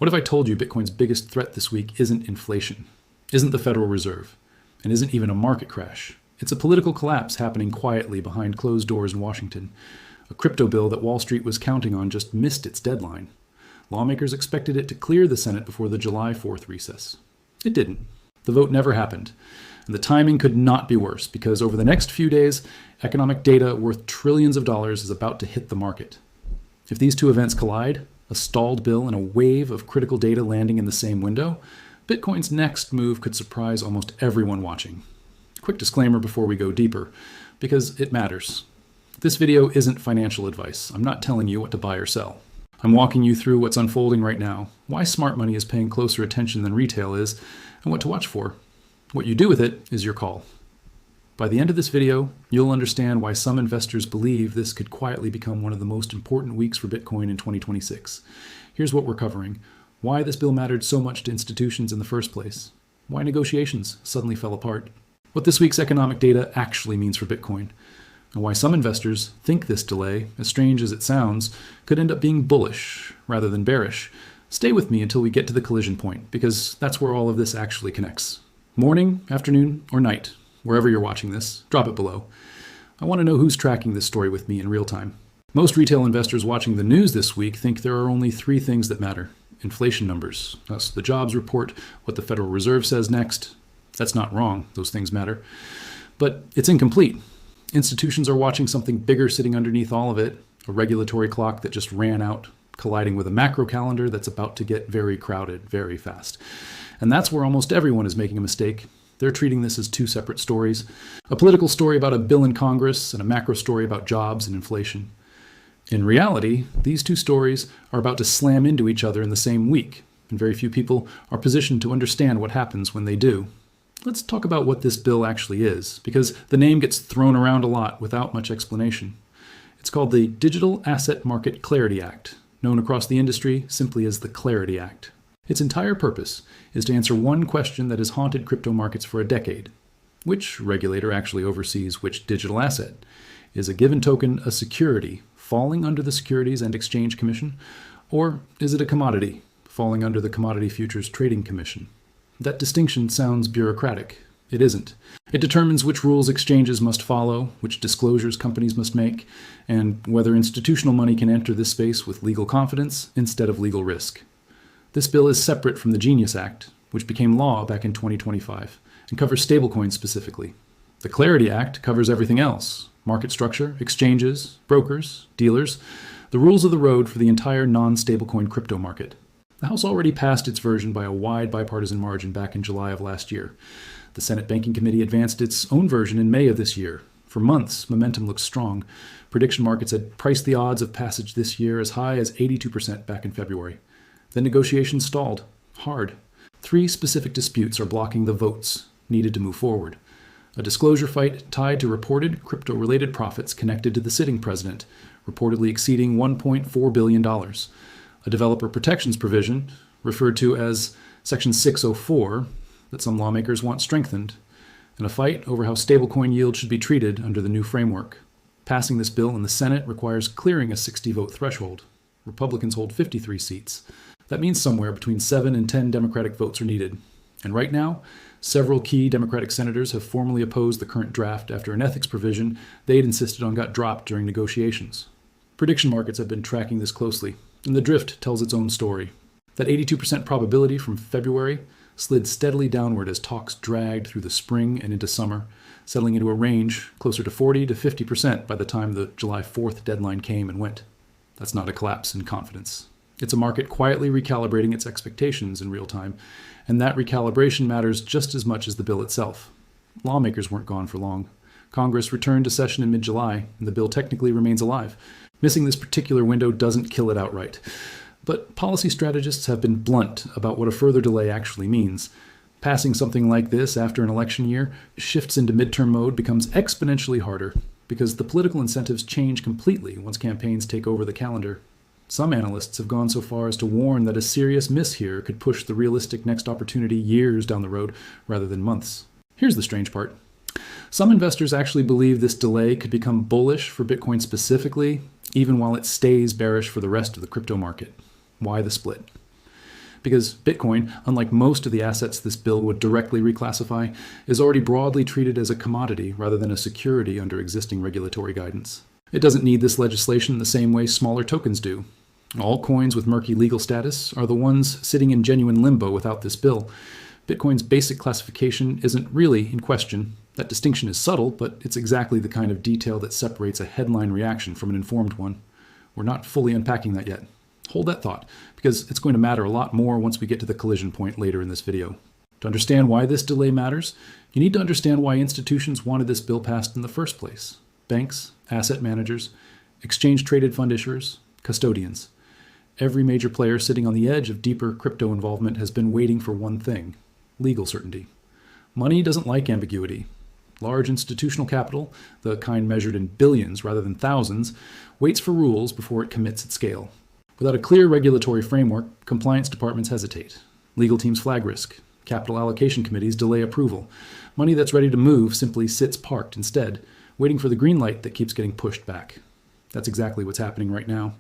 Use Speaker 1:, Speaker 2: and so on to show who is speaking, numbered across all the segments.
Speaker 1: What if I told you Bitcoin's biggest threat this week isn't inflation, isn't the Federal Reserve, and isn't even a market crash? It's a political collapse happening quietly behind closed doors in Washington. A crypto bill that Wall Street was counting on just missed its deadline. Lawmakers expected it to clear the Senate before the July 4th recess. It didn't. The vote never happened. And the timing could not be worse, because over the next few days, economic data worth trillions of dollars is about to hit the market. If these two events collide, a stalled bill and a wave of critical data landing in the same window, Bitcoin's next move could surprise almost everyone watching. Quick disclaimer before we go deeper, because it matters. This video isn't financial advice. I'm not telling you what to buy or sell. I'm walking you through what's unfolding right now, why smart money is paying closer attention than retail is, and what to watch for. What you do with it is your call. By the end of this video, you'll understand why some investors believe this could quietly become one of the most important weeks for Bitcoin in 2026. Here's what we're covering. Why this bill mattered so much to institutions in the first place. Why negotiations suddenly fell apart. What this week's economic data actually means for Bitcoin. And why some investors think this delay, as strange as it sounds, could end up being bullish rather than bearish. Stay with me until we get to the collision point, because that's where all of this actually connects. Morning, afternoon, or night, wherever you're watching this, drop it below. I want to know who's tracking this story with me in real time. Most retail investors watching the news this week think there are only three things that matter. Inflation numbers, thus the jobs report, what the Federal Reserve says next. That's not wrong, those things matter. But it's incomplete. Institutions are watching something bigger sitting underneath all of it, a regulatory clock that just ran out, colliding with a macro calendar that's about to get very crowded very fast. And that's where almost everyone is making a mistake. They're treating this as two separate stories, a political story about a bill in Congress and a macro story about jobs and inflation. In reality, these two stories are about to slam into each other in the same week, and very few people are positioned to understand what happens when they do. Let's talk about what this bill actually is, because the name gets thrown around a lot without much explanation. It's called the Digital Asset Market Clarity Act, known across the industry simply as the Clarity Act. Its entire purpose is to answer one question that has haunted crypto markets for a decade. Which regulator actually oversees which digital asset? Is a given token a security, falling under the Securities and Exchange Commission? Or is it a commodity, falling under the Commodity Futures Trading Commission? That distinction sounds bureaucratic. It isn't. It determines which rules exchanges must follow, which disclosures companies must make, and whether institutional money can enter this space with legal confidence instead of legal risk. This bill is separate from the Genius Act, which became law back in 2025, and covers stablecoins specifically. The Clarity Act covers everything else: market structure, exchanges, brokers, dealers, the rules of the road for the entire non-stablecoin crypto market. The House already passed its version by a wide bipartisan margin back in July of last year. The Senate Banking Committee advanced its own version in May of this year. For months, momentum looked strong. Prediction markets had priced the odds of passage this year as high as 82% back in February. Then negotiations stalled. Hard. 3 specific disputes are blocking the votes needed to move forward. A disclosure fight tied to reported crypto-related profits connected to the sitting president, reportedly exceeding $1.4 billion. A developer protections provision, referred to as Section 604, that some lawmakers want strengthened, and a fight over how stablecoin yield should be treated under the new framework. Passing this bill in the Senate requires clearing a 60-vote threshold. Republicans hold 53 seats. That means somewhere between 7 and 10 Democratic votes are needed. And right now, several key Democratic senators have formally opposed the current draft after an ethics provision they'd insisted on got dropped during negotiations. Prediction markets have been tracking this closely, and the drift tells its own story. That 82% probability from February slid steadily downward as talks dragged through the spring and into summer, settling into a range closer to 40 to 50% by the time the July 4th deadline came and went. That's not a collapse in confidence. It's a market quietly recalibrating its expectations in real time, and that recalibration matters just as much as the bill itself. Lawmakers weren't gone for long. Congress returned to session in mid-July, and the bill technically remains alive. Missing this particular window doesn't kill it outright. But policy strategists have been blunt about what a further delay actually means. Passing something like this after an election year shifts into midterm mode becomes exponentially harder, because the political incentives change completely once campaigns take over the calendar. Some analysts have gone so far as to warn that a serious miss here could push the realistic next opportunity years down the road rather than months. Here's the strange part. Some investors actually believe this delay could become bullish for Bitcoin specifically, even while it stays bearish for the rest of the crypto market. Why the split? because Bitcoin, unlike most of the assets this bill would directly reclassify, is already broadly treated as a commodity rather than a security under existing regulatory guidance. It doesn't need this legislation the same way smaller tokens do. All coins with murky legal status are the ones sitting in genuine limbo without this bill. Bitcoin's basic classification isn't really in question. That distinction is subtle, but it's exactly the kind of detail that separates a headline reaction from an informed one. We're not fully unpacking that yet. Hold that thought, because it's going to matter a lot more once we get to the collision point later in this video. To understand why this delay matters, you need to understand why institutions wanted this bill passed in the first place. Banks, asset managers, exchange-traded fund issuers, custodians. Every major player sitting on the edge of deeper crypto involvement has been waiting for one thing: legal certainty. Money doesn't like ambiguity. Large institutional capital, the kind measured in billions rather than thousands, waits for rules before it commits at scale. Without a clear regulatory framework, compliance departments hesitate. Legal teams flag risk. Capital allocation committees delay approval. Money that's ready to move simply sits parked instead, waiting for the green light that keeps getting pushed back. That's exactly what's happening right now.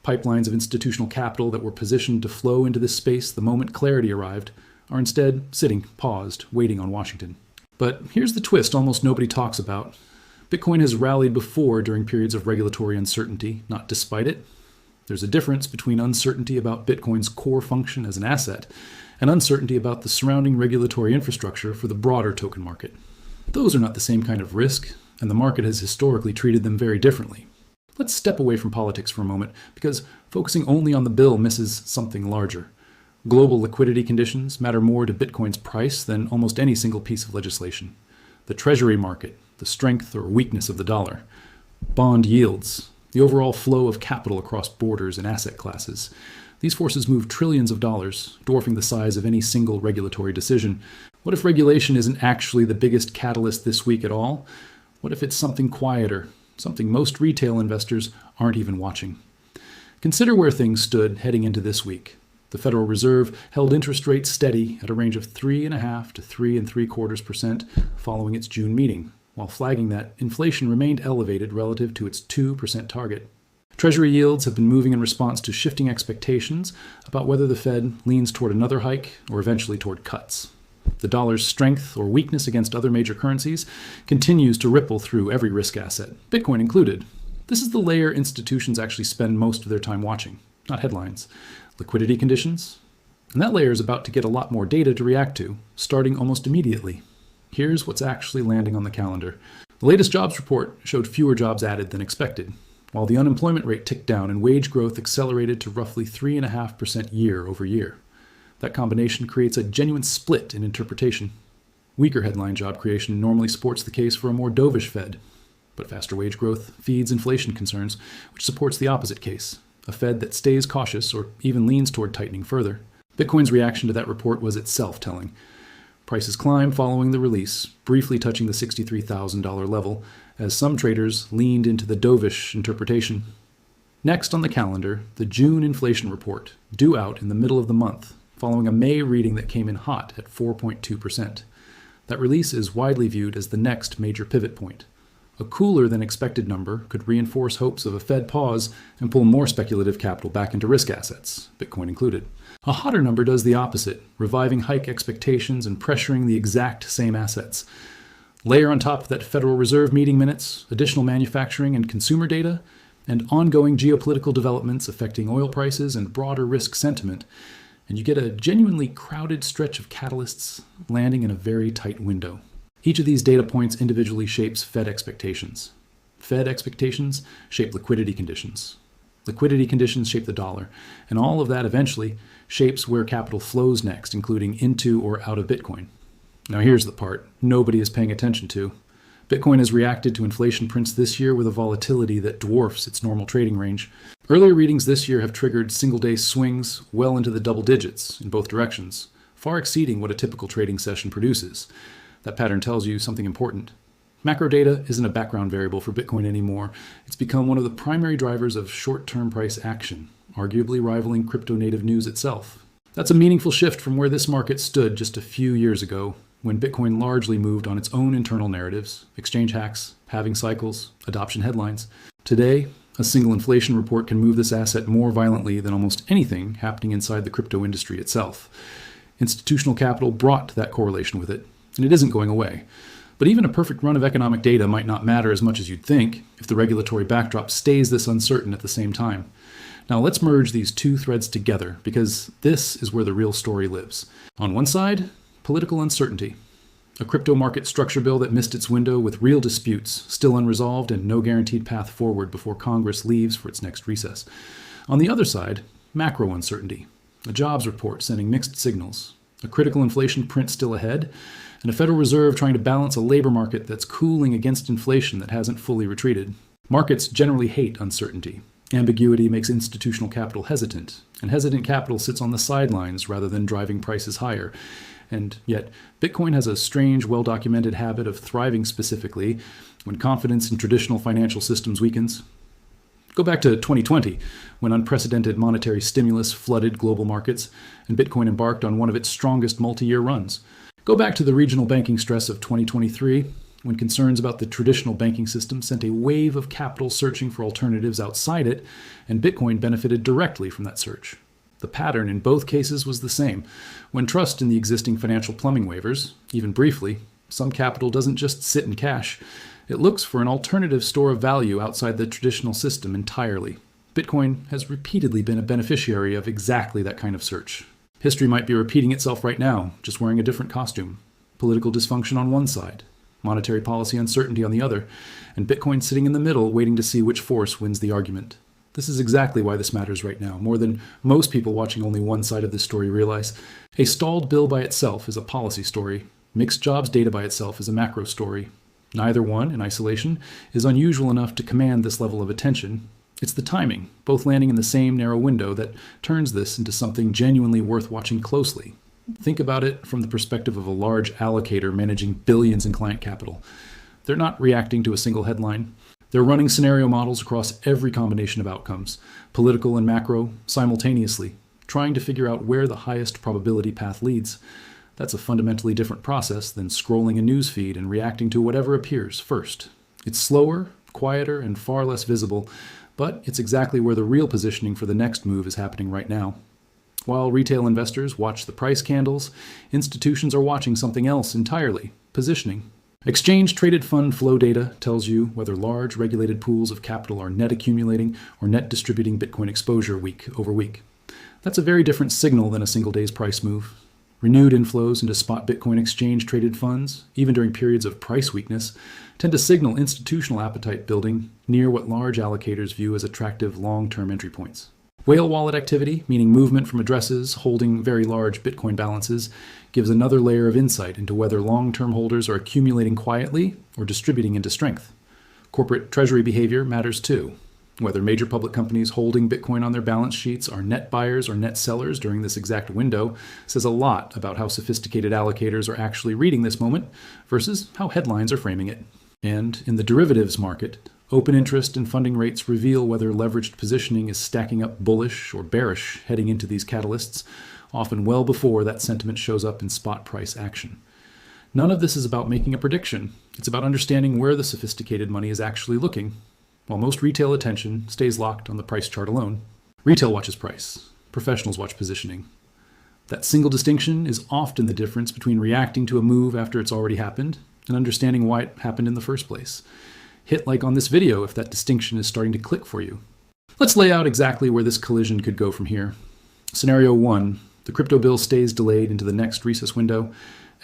Speaker 1: Pipelines of institutional capital that were positioned to flow into this space the moment clarity arrived are instead sitting, paused, waiting on Washington. But here's the twist almost nobody talks about. Bitcoin has rallied before during periods of regulatory uncertainty, not despite it. There's a difference between uncertainty about Bitcoin's core function as an asset and uncertainty about the surrounding regulatory infrastructure for the broader token market. Those are not the same kind of risk, and the market has historically treated them very differently. Let's step away from politics for a moment, because focusing only on the bill misses something larger. Global liquidity conditions matter more to Bitcoin's price than almost any single piece of legislation. The treasury market, the strength or weakness of the dollar, bond yields, the overall flow of capital across borders and asset classes. These forces move trillions of dollars, dwarfing the size of any single regulatory decision. What if regulation isn't actually the biggest catalyst this week at all? What if it's something quieter, something most retail investors aren't even watching? Consider where things stood heading into this week. The Federal Reserve held interest rates steady at a range of 3.5% to 3.75% following its June meeting, while flagging that inflation remained elevated relative to its 2% target. Treasury yields have been moving in response to shifting expectations about whether the Fed leans toward another hike or eventually toward cuts. The dollar's strength or weakness against other major currencies continues to ripple through every risk asset, Bitcoin included. This is the layer institutions actually spend most of their time watching, not headlines. Liquidity conditions. And that layer is about to get a lot more data to react to, starting almost immediately. Here's what's actually landing on the calendar. The latest jobs report showed fewer jobs added than expected, while the unemployment rate ticked down and wage growth accelerated to roughly 3.5% year over year. That combination creates a genuine split in interpretation. Weaker headline job creation normally supports the case for a more dovish Fed, but faster wage growth feeds inflation concerns, which supports the opposite case, a Fed that stays cautious or even leans toward tightening further. Bitcoin's reaction to that report was itself telling. Prices climbed following the release, briefly touching the $63,000 level, as some traders leaned into the dovish interpretation. Next on the calendar, the June inflation report, due out in the middle of the month, following a May reading that came in hot at 4.2%. That release is widely viewed as the next major pivot point. A cooler than expected number could reinforce hopes of a Fed pause and pull more speculative capital back into risk assets, Bitcoin included. A hotter number does the opposite, reviving hike expectations and pressuring the exact same assets. Layer on top of that Federal Reserve meeting minutes, additional manufacturing and consumer data, and ongoing geopolitical developments affecting oil prices and broader risk sentiment, and you get a genuinely crowded stretch of catalysts landing in a very tight window. Each of these data points individually shapes Fed expectations. Fed expectations shape liquidity conditions. Liquidity conditions shape the dollar, and all of that eventually shapes where capital flows next, including into or out of Bitcoin. Now here's the part nobody is paying attention to. Bitcoin has reacted to inflation prints this year with a volatility that dwarfs its normal trading range. Earlier readings this year have triggered single-day swings well into the double digits in both directions, far exceeding what a typical trading session produces. That pattern tells you something important. Macro data isn't a background variable for Bitcoin anymore. It's become one of the primary drivers of short-term price action, arguably rivaling crypto-native news itself. That's a meaningful shift from where this market stood just a few years ago, when Bitcoin largely moved on its own internal narratives, exchange hacks, halving cycles, adoption headlines. Today, A single inflation report can move this asset more violently than almost anything happening inside the crypto industry itself. Institutional capital brought that correlation with it, and it isn't going away. But even a perfect run of economic data might not matter as much as you'd think if the regulatory backdrop stays this uncertain at the same time. Now let's merge these two threads together, because this is where the real story lives. On one side, political uncertainty. A crypto market structure bill that missed its window with real disputes, still unresolved, and no guaranteed path forward before Congress leaves for its next recess. On the other side, macro uncertainty. A jobs report sending mixed signals. A critical inflation print still ahead, and a Federal Reserve trying to balance a labor market that's cooling against inflation that hasn't fully retreated. Markets generally hate uncertainty. Ambiguity makes institutional capital hesitant, and hesitant capital sits on the sidelines rather than driving prices higher. And yet, Bitcoin has a strange, well-documented habit of thriving specifically when confidence in traditional financial systems weakens. Go back to 2020, when unprecedented monetary stimulus flooded global markets, and Bitcoin embarked on one of its strongest multi-year runs. Go back to the regional banking stress of 2023, when concerns about the traditional banking system sent a wave of capital searching for alternatives outside it, and Bitcoin benefited directly from that search. The pattern in both cases was the same. When trust in the existing financial plumbing wavers, even briefly, some capital doesn't just sit in cash. It looks for an alternative store of value outside the traditional system entirely. Bitcoin has repeatedly been a beneficiary of exactly that kind of search. History might be repeating itself right now, just wearing a different costume. Political dysfunction on one side, monetary policy uncertainty on the other, and Bitcoin sitting in the middle waiting to see which force wins the argument. This is exactly why this matters right now, more than most people watching only one side of this story realize. A stalled bill by itself is a policy story. Mixed jobs data by itself is a macro story. Neither one, in isolation, is unusual enough to command this level of attention. It's the timing, both landing in the same narrow window, that turns this into something genuinely worth watching closely. Think about it from the perspective of a large allocator managing billions in client capital. They're not reacting to a single headline. They're running scenario models across every combination of outcomes, political and macro, simultaneously, trying to figure out where the highest probability path leads. That's a fundamentally different process than scrolling a news feed and reacting to whatever appears first. It's slower, quieter, and far less visible, but it's exactly where the real positioning for the next move is happening right now. While retail investors watch the price candles, institutions are watching something else entirely, positioning. Exchange-traded fund flow data tells you whether large regulated pools of capital are net accumulating or net distributing Bitcoin exposure week over week. That's a very different signal than a single day's price move. Renewed inflows into spot Bitcoin exchange-traded funds, even during periods of price weakness, tend to signal institutional appetite building near what large allocators view as attractive long-term entry points. Whale wallet activity, meaning movement from addresses holding very large Bitcoin balances, gives another layer of insight into whether long-term holders are accumulating quietly or distributing into strength. Corporate treasury behavior matters too. Whether major public companies holding Bitcoin on their balance sheets are net buyers or net sellers during this exact window says a lot about how sophisticated allocators are actually reading this moment versus how headlines are framing it. And in the derivatives market, open interest and funding rates reveal whether leveraged positioning is stacking up bullish or bearish heading into these catalysts, often well before that sentiment shows up in spot price action. None of this is about making a prediction. It's about understanding where the sophisticated money is actually looking, while most retail attention stays locked on the price chart alone. Retail watches price. Professionals watch positioning. That single distinction is often the difference between reacting to a move after it's already happened and understanding why it happened in the first place. Hit like on this video if that distinction is starting to click for you. Let's lay out exactly where this collision could go from here. Scenario 1, the crypto bill stays delayed into the next recess window,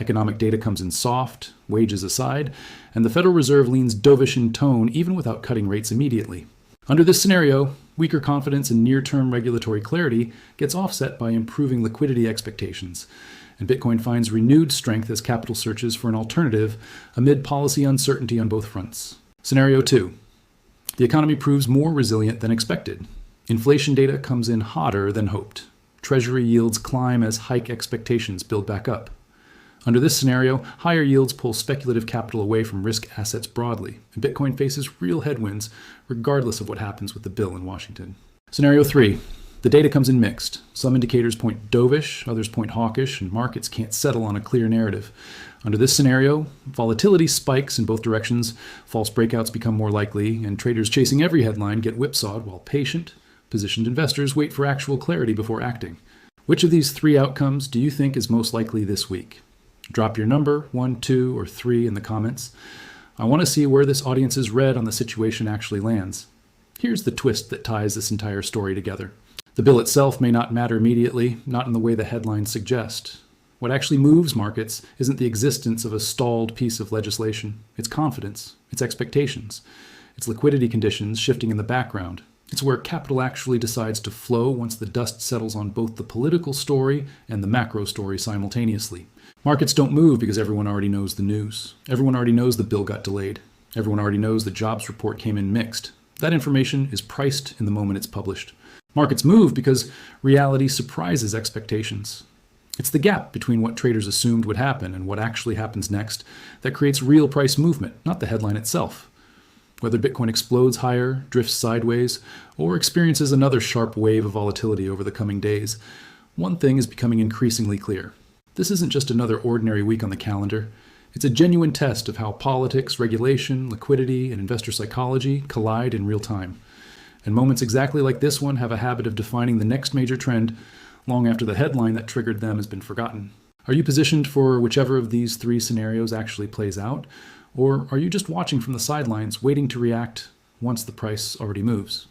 Speaker 1: economic data comes in soft, wages aside, and the Federal Reserve leans dovish in tone even without cutting rates immediately. Under this scenario, weaker confidence in near-term regulatory clarity gets offset by improving liquidity expectations, and Bitcoin finds renewed strength as capital searches for an alternative amid policy uncertainty on both fronts. Scenario 2. The economy proves more resilient than expected. Inflation data comes in hotter than hoped. Treasury yields climb as hike expectations build back up. Under this scenario, higher yields pull speculative capital away from risk assets broadly, and Bitcoin faces real headwinds regardless of what happens with the bill in Washington. Scenario 3. The data comes in mixed. Some indicators point dovish, others point hawkish, and markets can't settle on a clear narrative. Under this scenario, volatility spikes in both directions, false breakouts become more likely, and traders chasing every headline get whipsawed while patient, positioned investors wait for actual clarity before acting. Which of these three outcomes do you think is most likely this week? Drop your number, 1, 2, or 3 in the comments. I want to see where this audience's read on the situation actually lands. Here's the twist that ties this entire story together. The bill itself may not matter immediately, not in the way the headlines suggest. What actually moves markets isn't the existence of a stalled piece of legislation. It's confidence, it's expectations, it's liquidity conditions shifting in the background. It's where capital actually decides to flow once the dust settles on both the political story and the macro story simultaneously. Markets don't move because everyone already knows the news. Everyone already knows the bill got delayed. Everyone already knows the jobs report came in mixed. That information is priced in the moment it's published. Markets move because reality surprises expectations. It's the gap between what traders assumed would happen and what actually happens next that creates real price movement, not the headline itself. Whether Bitcoin explodes higher, drifts sideways, or experiences another sharp wave of volatility over the coming days, one thing is becoming increasingly clear. This isn't just another ordinary week on the calendar. It's a genuine test of how politics, regulation, liquidity, and investor psychology collide in real time. And moments exactly like this one have a habit of defining the next major trend long after the headline that triggered them has been forgotten. Are you positioned for whichever of these three scenarios actually plays out? Or are you just watching from the sidelines, waiting to react once the price already moves?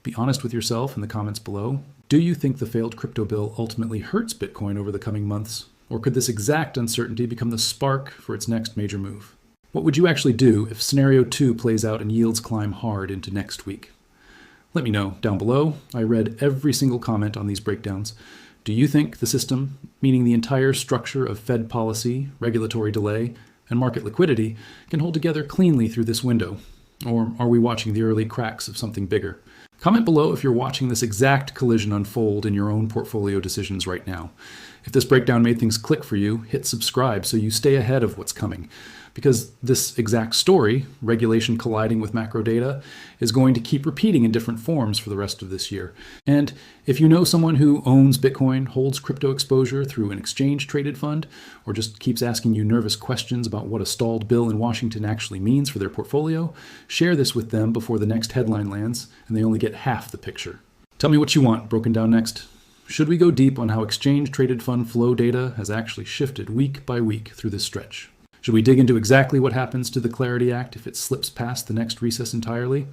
Speaker 1: Be honest with yourself in the comments below. Do you think the failed crypto bill ultimately hurts Bitcoin over the coming months? Or could this exact uncertainty become the spark for its next major move? What would you actually do if scenario 2 plays out and yields climb hard into next week? Let me know down below. I read every single comment on these breakdowns. Do you think the system, meaning the entire structure of Fed policy, regulatory delay, and market liquidity, can hold together cleanly through this window? Or are we watching the early cracks of something bigger? Comment below if you're watching this exact collision unfold in your own portfolio decisions right now. If this breakdown made things click for you, hit subscribe so you stay ahead of what's coming. Because this exact story, regulation colliding with macro data, is going to keep repeating in different forms for the rest of this year. And if you know someone who owns Bitcoin, holds crypto exposure through an exchange-traded fund, or just keeps asking you nervous questions about what a stalled bill in Washington actually means for their portfolio, share this with them before the next headline lands and they only get half the picture. Tell me what you want broken down next. Should we go deep on how exchange-traded fund flow data has actually shifted week by week through this stretch? Should we dig into exactly what happens to the Clarity Act if it slips past the next recess entirely?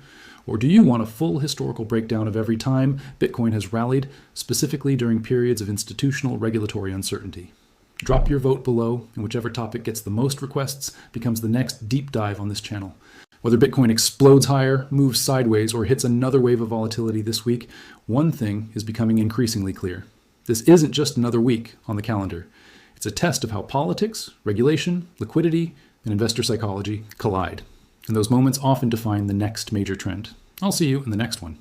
Speaker 1: Or do you want a full historical breakdown of every time Bitcoin has rallied, specifically during periods of institutional regulatory uncertainty? Drop your vote below, and whichever topic gets the most requests becomes the next deep dive on this channel. Whether Bitcoin explodes higher, moves sideways, or hits another wave of volatility this week, one thing is becoming increasingly clear. This isn't just another week on the calendar. It's a test of how politics, regulation, liquidity, and investor psychology collide. And those moments often define the next major trend. I'll see you in the next one.